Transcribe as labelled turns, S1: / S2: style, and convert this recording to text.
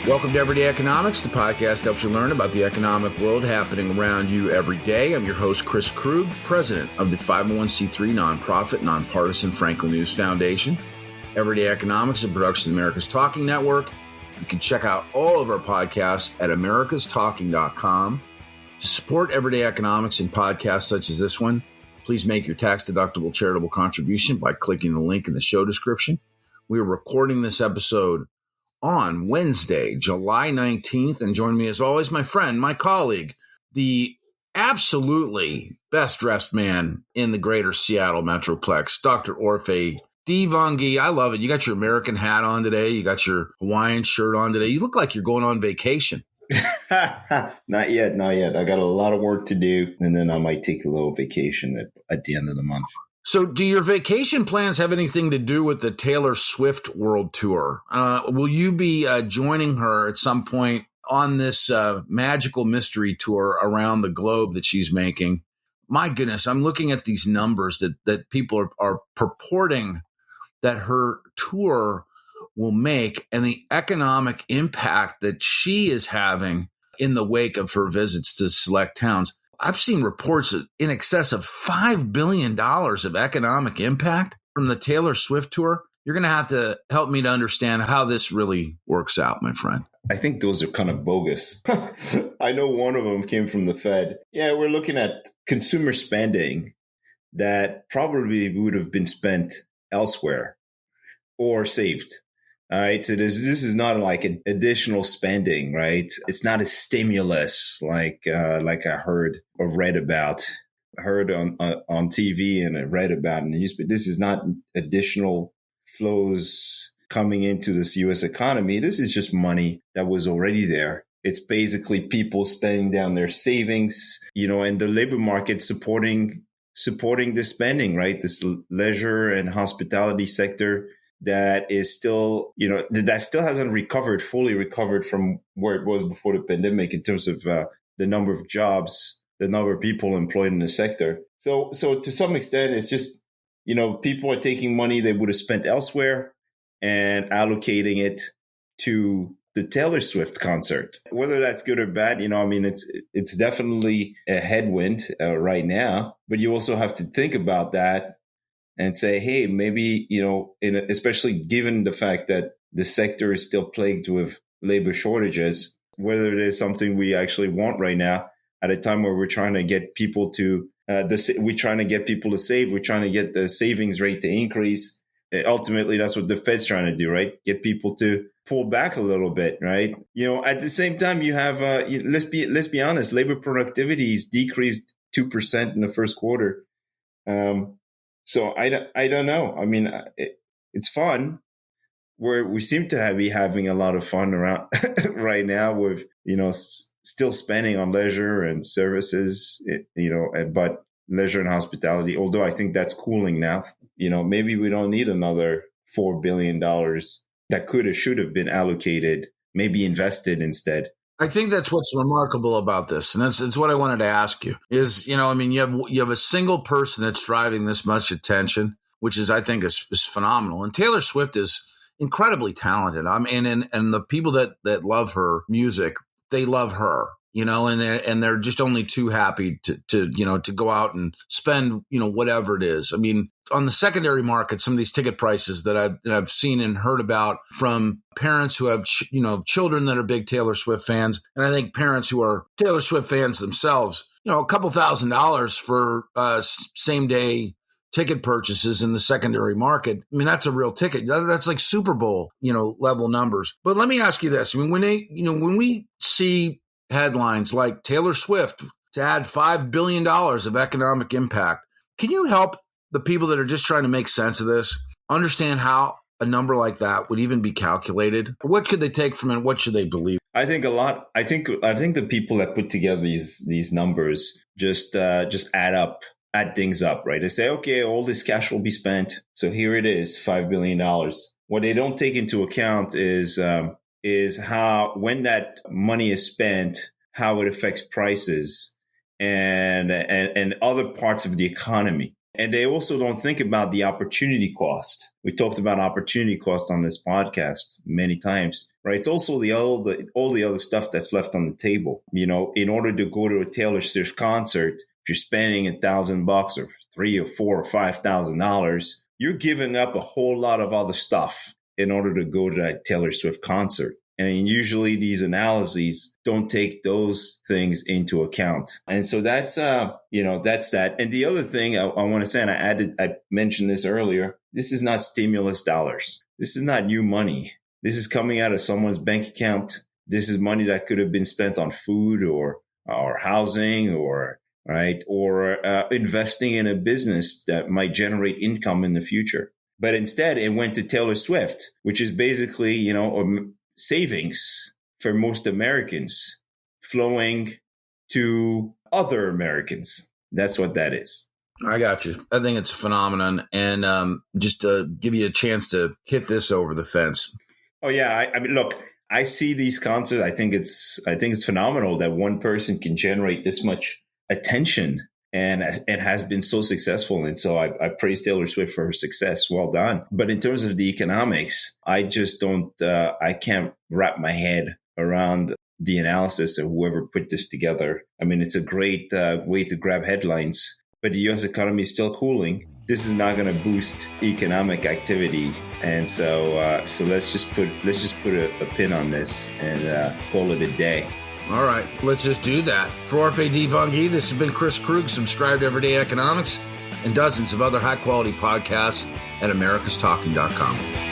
S1: Welcome to Everyday Economics, the podcast that helps you learn about the economic world happening around you every day. I'm your host, Chris Krug, president of the 501c3 nonprofit, nonpartisan Franklin News Foundation. Everyday Economics is a production of America's Talking Network. You can check out all of our podcasts at americastalking.com. To support Everyday Economics and podcasts such as this one, please make your tax-deductible charitable contribution by clicking the link in the show description. We are recording this episode on Wednesday, July 19th, and join me as always, my friend, my colleague, the absolutely best-dressed man in the greater Seattle Metroplex, Dr. Orphe. Divounguy, I love it. You got your American hat on today. You got your Hawaiian shirt on today. You look like you're going on vacation.
S2: Not yet. I got a lot of work to do, and then I might take a little vacation at the end of the month.
S1: So do your vacation plans have anything to do with the Taylor Swift World Tour? Will you be joining her at some point on this magical mystery tour around the globe that she's making? My goodness, I'm looking at these numbers that people are purporting that her tour will make and the economic impact that she is having in the wake of her visits to select towns. I've seen reports in excess of $5 billion of economic impact from the Taylor Swift tour. You're going to have to help me to understand how this really works out, my friend.
S2: I think those are kind of bogus. I know one of them came from the Fed. Yeah, we're looking at consumer spending that probably would have been spent elsewhere or saved. All right. So this is not like an additional spending, right? It's not a stimulus like I heard or read about. I heard on TV and I read about in the newspaper. This is not additional flows coming into this U.S. economy. This is just money that was already there. It's basically people spending down their savings, and the labor market supporting the spending, right? This leisure and hospitality sector that is still, that still hasn't fully recovered from where it was before the pandemic in terms of the number of jobs, the number of people employed in the sector. So to some extent, it's just, people are taking money they would have spent elsewhere and allocating it to the Taylor Swift concert. Whether that's good or bad, it's definitely a headwind right now, but you also have to think about that and say, hey, maybe, especially given the fact that the sector is still plagued with labor shortages, whether it is something we actually want right now at a time where we're trying to get people to save, we're trying to get the savings rate to increase. Ultimately, that's what the Fed's trying to do, right? Get people to pull back a little bit, right? At the same time, you have, let's be honest, labor productivity is decreased 2% in the first quarter. So I don't know. I mean, it's fun. We seem to be having a lot of fun around right now with, still spending on leisure and services, but leisure and hospitality, although I think that's cooling now. Maybe we don't need another $4 billion that should have been allocated, maybe invested instead.
S1: I think that's what's remarkable about this. And it's what I wanted to ask you is, you have a single person that's driving this much attention, which is, I think is phenomenal. And Taylor Swift is incredibly talented. And the people that love her music, they love her, and they're just only too happy to go out and spend, whatever it is. I mean, on the secondary market, some of these ticket prices that I've seen and heard about from parents who have, children that are big Taylor Swift fans. And I think parents who are Taylor Swift fans themselves, a couple $1,000s for same day ticket purchases in the secondary market. I mean, that's a real ticket. That's like Super Bowl, level numbers. But let me ask you this. I mean, when we see headlines like Taylor Swift to add $5 billion of economic impact, can you help the people that are just trying to make sense of this understand how a number like that would even be calculated? What could they take from it? What should they believe?
S2: I think a lot. I think the people that put together these numbers just add things up, right? They say, okay, all this cash will be spent, so here it is, $5 billion. What they don't take into account is how, when that money is spent, how it affects prices and other parts of the economy. And they also don't think about the opportunity cost. We talked about opportunity cost on this podcast many times, right? It's also all the other stuff that's left on the table. In order to go to a Taylor Swift concert, if you're spending $1,000 or $3,000 or $4,000 or $5,000, you're giving up a whole lot of other stuff in order to go to that Taylor Swift concert. And usually these analyses don't take those things into account. And so that's that. And the other thing I want to say, and I mentioned this earlier, this is not stimulus dollars. This is not new money. This is coming out of someone's bank account. This is money that could have been spent on food or housing or investing in a business that might generate income in the future. But instead it went to Taylor Swift, which is basically, savings for most Americans flowing to other Americans. That's what that is.
S1: I got you. I think it's a phenomenon. And just to give you a chance to hit this over the fence.
S2: Oh, yeah. I mean, look, I see these concerts. I think it's phenomenal that one person can generate this much attention and it has been so successful. And so I praise Taylor Swift for her success. Well done. But in terms of the economics, I just I can't wrap my head around the analysis of whoever put this together. I mean, it's a great way to grab headlines, but the U.S. economy is still cooling. This is not going to boost economic activity. And so let's just put a pin on this and call it a day.
S1: All right, let's just do that. For Orphe Divounguy, this has been Chris Krug. Subscribe to Everyday Economics and dozens of other high-quality podcasts at americastalking.com.